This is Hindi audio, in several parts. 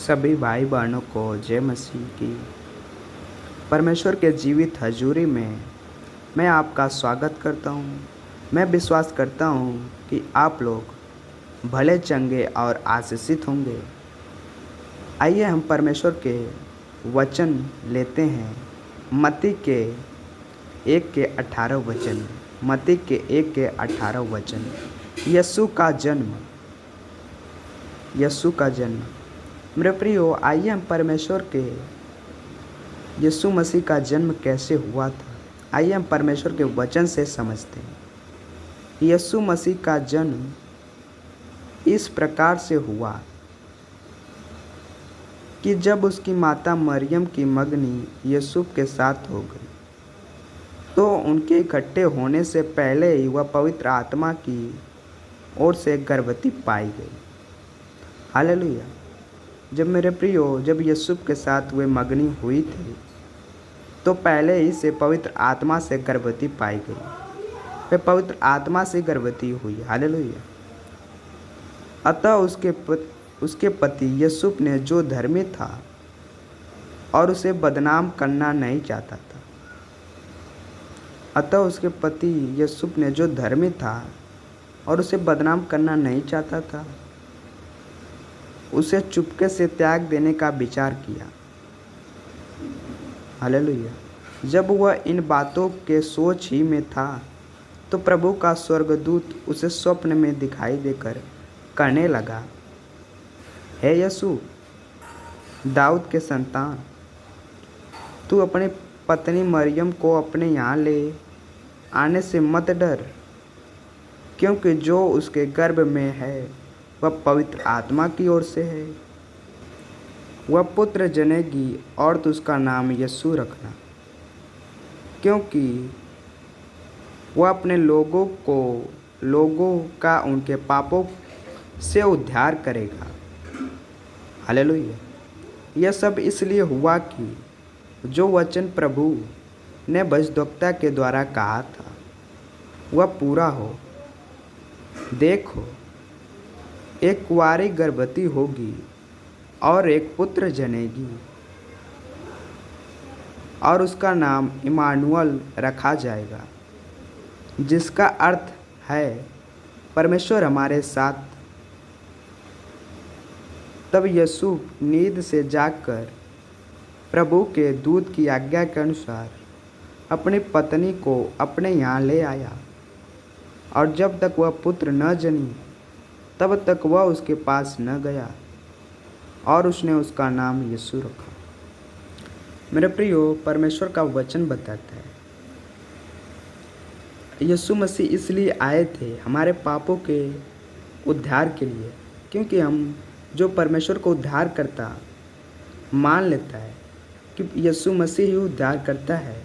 सभी भाई बहनों को जय मसीह की। परमेश्वर के जीवित हजूरी में मैं आपका स्वागत करता हूँ। मैं विश्वास करता हूँ कि आप लोग भले चंगे और आशीषित होंगे। आइए हम परमेश्वर के वचन लेते हैं। मत्ती के 1:18 वचन। मत्ती के 1:18 वचन। यीशु का जन्म। मेरे प्रियो, आइए हम परमेश्वर के यीशु मसीह का जन्म कैसे हुआ था, आइए हम परमेश्वर के वचन से समझते हैं। यीशु मसीह का जन्म इस प्रकार से हुआ कि जब उसकी माता मरियम की मंगनी यूसुफ के साथ हो गई, तो उनके इकट्ठे होने से पहले ही वह पवित्र आत्मा की ओर से गर्भवती पाई गई। हालेलुया। जब यूसुफ के साथ वे मंगनी हुई थी, तो पहले ही से पवित्र आत्मा से गर्भवती पाई गई। वे पवित्र आत्मा से गर्भवती हुई। हालेलुया। अतः उसके पति यूसुफ ने जो धर्मी था और उसे बदनाम करना नहीं चाहता था। उसे चुपके से त्याग देने का विचार किया। हालेलुया। जब वह इन बातों के सोच ही में था, तो प्रभु का स्वर्गदूत उसे स्वप्न में दिखाई देकर कहने लगा, हे यीशु, दाऊद के संतान, तू अपनी पत्नी मरियम को अपने यहाँ ले आने से मत डर, क्योंकि जो उसके गर्भ में है वह पवित्र आत्मा की ओर से है। वह पुत्र जनेगी और तो उसका नाम यीशु रखना, क्योंकि वह अपने लोगों का उनके पापों से उद्धार करेगा। हालेलुया। यह सब इसलिए हुआ कि जो वचन प्रभु ने भविष्यद्वक्ता के द्वारा कहा था वह पूरा हो। देखो, एक कुंवारी गर्भवती होगी और एक पुत्र जनेगी, और उसका नाम इम्मानुएल रखा जाएगा, जिसका अर्थ है परमेश्वर हमारे साथ। तब यूसुफ नींद से जागकर प्रभु के दूत की आज्ञा के अनुसार अपनी पत्नी को अपने यहाँ ले आया, और जब तक वह पुत्र न जनी तब तक वह उसके पास न गया, और उसने उसका नाम यीशु रखा। मेरे प्रियो, परमेश्वर का वचन बताता है यीशु मसीह इसलिए आए थे हमारे पापों के उद्धार के लिए, क्योंकि हम जो परमेश्वर को उद्धार करता मान लेता है कि यीशु मसीह ही उद्धार करता है,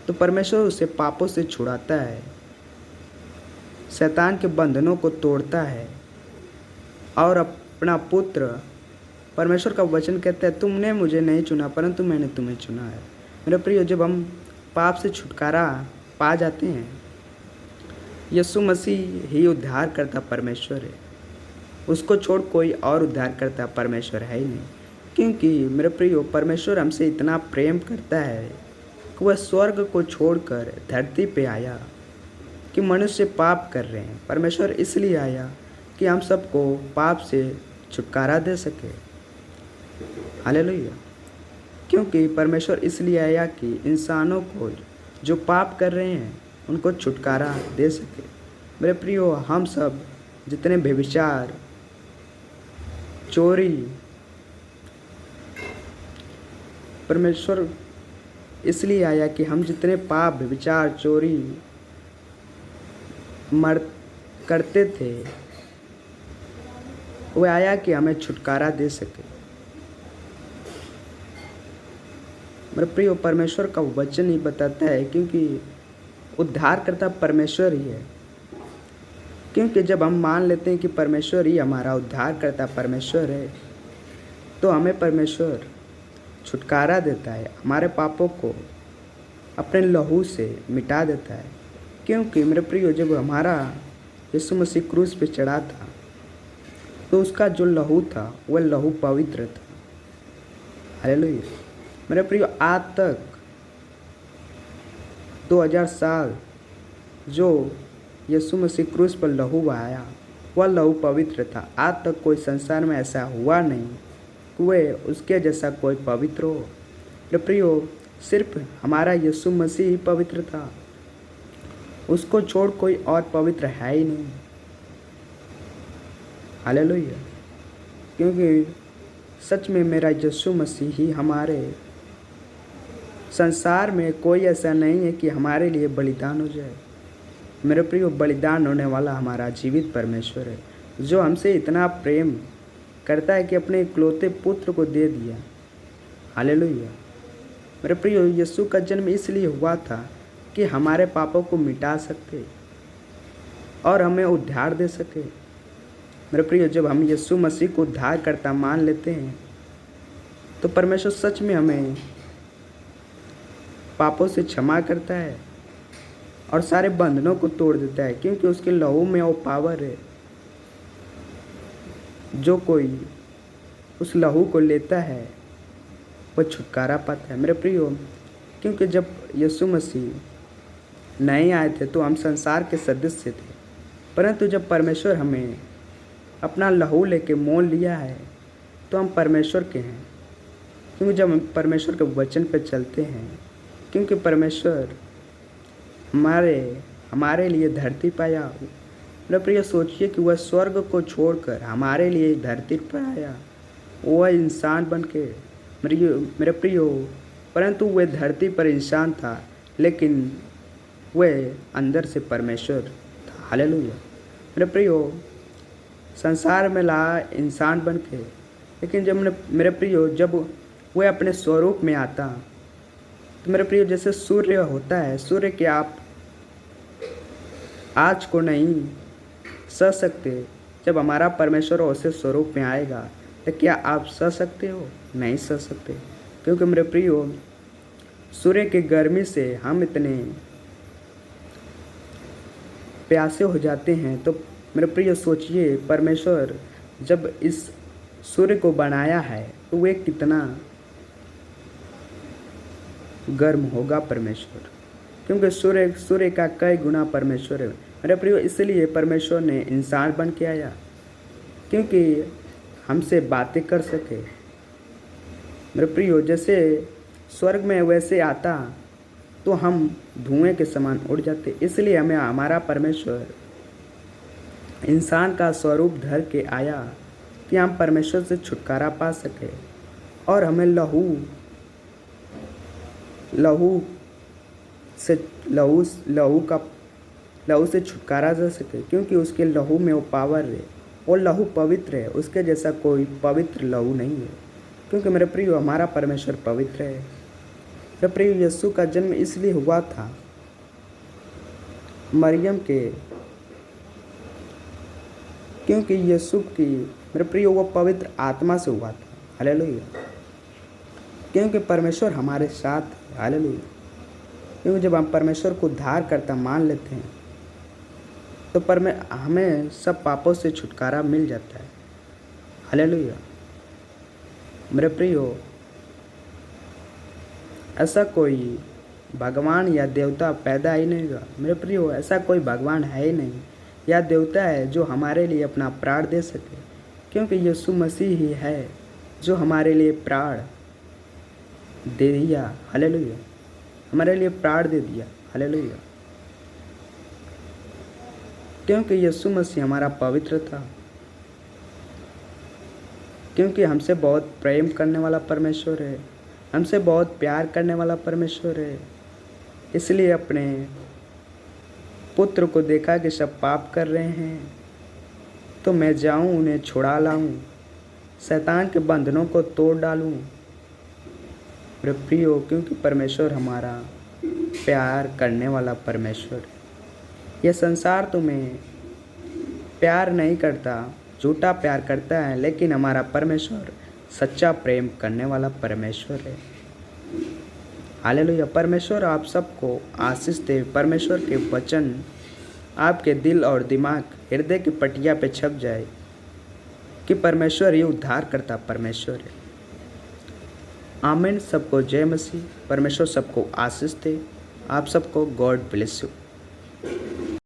तो परमेश्वर उसे पापों से छुड़ाता है, शैतान के बंधनों को तोड़ता है, और अपना पुत्र, परमेश्वर का वचन कहता है, तुमने मुझे नहीं चुना परंतु मैंने तुम्हें चुना है। मेरे प्रिय, जब हम पाप से छुटकारा पा जाते हैं, यीशु मसीह ही उद्धार करता परमेश्वर है। उसको छोड़ कोई और उद्धार करता परमेश्वर है ही नहीं। क्योंकि मेरे प्रियो, परमेश्वर हमसे इतना प्रेम करता है कि वह स्वर्ग को छोड़कर धरती पे आया कि मनुष्य पाप कर रहे हैं। परमेश्वर इसलिए आया कि हम सबको पाप से छुटकारा दे सके। हालेलुया। क्योंकि परमेश्वर इसलिए आया कि इंसानों को जो पाप कर रहे हैं उनको छुटकारा दे सके। मेरे प्रियो, हम सब जितने व्यभिचार, चोरी, परमेश्वर इसलिए आया कि हम जितने पाप, व्यभिचार, चोरी करते थे, वह आया कि हमें छुटकारा दे सके। मेरे प्रियो, परमेश्वर का वचन ही बताता है, क्योंकि उद्धार करता परमेश्वर ही है। क्योंकि जब हम मान लेते हैं कि परमेश्वर ही हमारा उद्धार करता परमेश्वर है, तो हमें परमेश्वर छुटकारा देता है, हमारे पापों को अपने लहू से मिटा देता है। क्योंकि मेरे प्रियो, जब हमारा यीशु मसीह क्रूस पे चढ़ा था, तो उसका जो लहू था वह लहू पवित्र था। हालेलुया। मेरे प्रियो, आज तक 2000 साल जो यीशु मसीह क्रूस पर लहू बहाया वह लहू पवित्र था। आज तक कोई संसार में ऐसा हुआ नहीं कि वह उसके जैसा कोई पवित्र हो। मेरे प्रियो, सिर्फ हमारा यीशु मसीह ही पवित्र था, उसको छोड़ कोई और पवित्र है ही नहीं। हालेलुया। क्योंकि सच में मेरा यीशु मसीह ही हमारे संसार में कोई ऐसा नहीं है कि हमारे लिए बलिदान हो जाए। मेरे प्रियो, बलिदान होने वाला हमारा जीवित परमेश्वर है, जो हमसे इतना प्रेम करता है कि अपने इकलौते पुत्र को दे दिया। हालेलुया। मेरे प्रियो, यीशु का जन्म इसलिए हुआ था कि हमारे पापों को मिटा सके और हमें उद्धार दे सके। मेरे प्रियो, जब हम यीशु मसीह को उद्धार करता मान लेते हैं तो परमेश्वर सच में हमें पापों से क्षमा करता है और सारे बंधनों को तोड़ देता है, क्योंकि उसके लहू में वो पावर है। जो कोई उस लहू को लेता है वह छुटकारा पाता है। मेरे प्रियो, क्योंकि जब यीशु मसीह नहीं आए थे तो हम संसार के सदस्य थे, परंतु जब परमेश्वर हमें अपना लहू लेके मोल लिया है तो हम परमेश्वर के हैं। क्योंकि जब हम परमेश्वर के वचन पर चलते हैं, क्योंकि परमेश्वर हमारे लिए धरती पर आया। मेरे प्रिय, सोचिए कि वह स्वर्ग को छोड़कर हमारे लिए धरती पर आया। वह इंसान बन के मेरे प्रियो, परंतु वह धरती पर इंसान था लेकिन वह अंदर से परमेश्वर था। हालेलुया। मेरे प्रियो, संसार में ला इंसान बन के, लेकिन जब मेरे प्रियो जब वह अपने स्वरूप में आता तो मेरे प्रियो, जैसे सूर्य होता है, सूर्य के आप आज को नहीं सह सकते। जब हमारा परमेश्वर उसे स्वरूप में आएगा तो क्या आप सह सकते हो? नहीं सह सकते। क्योंकि मेरे प्रियो, सूर्य की गर्मी से हम इतने प्यासे हो जाते हैं। तो मेरे प्रिय सोचिए, परमेश्वर जब इस सूर्य को बनाया है तो वह कितना गर्म होगा परमेश्वर, क्योंकि सूर्य का कई गुना परमेश्वर है। मेरे प्रियो, इसलिए परमेश्वर ने इंसान बन के आया क्योंकि हमसे बातें कर सके। मेरे प्रियो, जैसे स्वर्ग में वैसे आता तो हम धुएं के समान उड़ जाते। इसलिए हमें हमारा परमेश्वर इंसान का स्वरूप धर के आया कि हम परमेश्वर से छुटकारा पा सके और हमें लहू से छुटकारा जा सके, क्योंकि उसके लहू में वो पावर है। वो लहू पवित्र है, उसके जैसा कोई पवित्र लहू नहीं है। क्योंकि मेरे प्रियो, हमारा परमेश्वर पवित्र है। मेरे प्रियो, यीशु का जन्म इसलिए हुआ था मरियम के, क्योंकि यीशु की मेरे प्रियो वो पवित्र आत्मा से हुआ था। हालेलुया। क्योंकि परमेश्वर हमारे साथ है। हालेलुया। क्योंकि जब हम परमेश्वर को उद्धार करता मान लेते हैं तो हमें सब पापों से छुटकारा मिल जाता है। हालेलुया। मेरे प्रियो, ऐसा कोई भगवान या देवता पैदा ही नहीं हुआ। मेरे प्रियो, ऐसा कोई भगवान है ही नहीं या देवता है जो हमारे लिए अपना प्राण दे सके, क्योंकि यीशु मसीह ही है जो हमारे लिए प्राण दे दिया। हालेलुया। हमारे लिए प्राण दे दिया। हालेलुया। क्योंकि यीशु मसीह हमारा पवित्र था, क्योंकि हमसे बहुत प्रेम करने वाला परमेश्वर है, हमसे बहुत प्यार करने वाला परमेश्वर है। इसलिए अपने पुत्र को देखा कि सब पाप कर रहे हैं तो मैं जाऊं उन्हें छुड़ा लाऊं, शैतान के बंधनों को तोड़ डालूं। मेरे प्रियो, क्योंकि परमेश्वर हमारा प्यार करने वाला परमेश्वर है। यह संसार तुम्हें प्यार नहीं करता, झूठा प्यार करता है, लेकिन हमारा परमेश्वर सच्चा प्रेम करने वाला परमेश्वर है। हालेलुया। परमेश्वर आप सबको आशीष दे। परमेश्वर के वचन आपके दिल और दिमाग, हृदय की पटिया पे छप जाए, कि परमेश्वर ये उद्धार करता परमेश्वर है। आमीन। सबको जय मसीह। परमेश्वर सबको आशीष दे। आप सबको गॉड ब्लेस यू।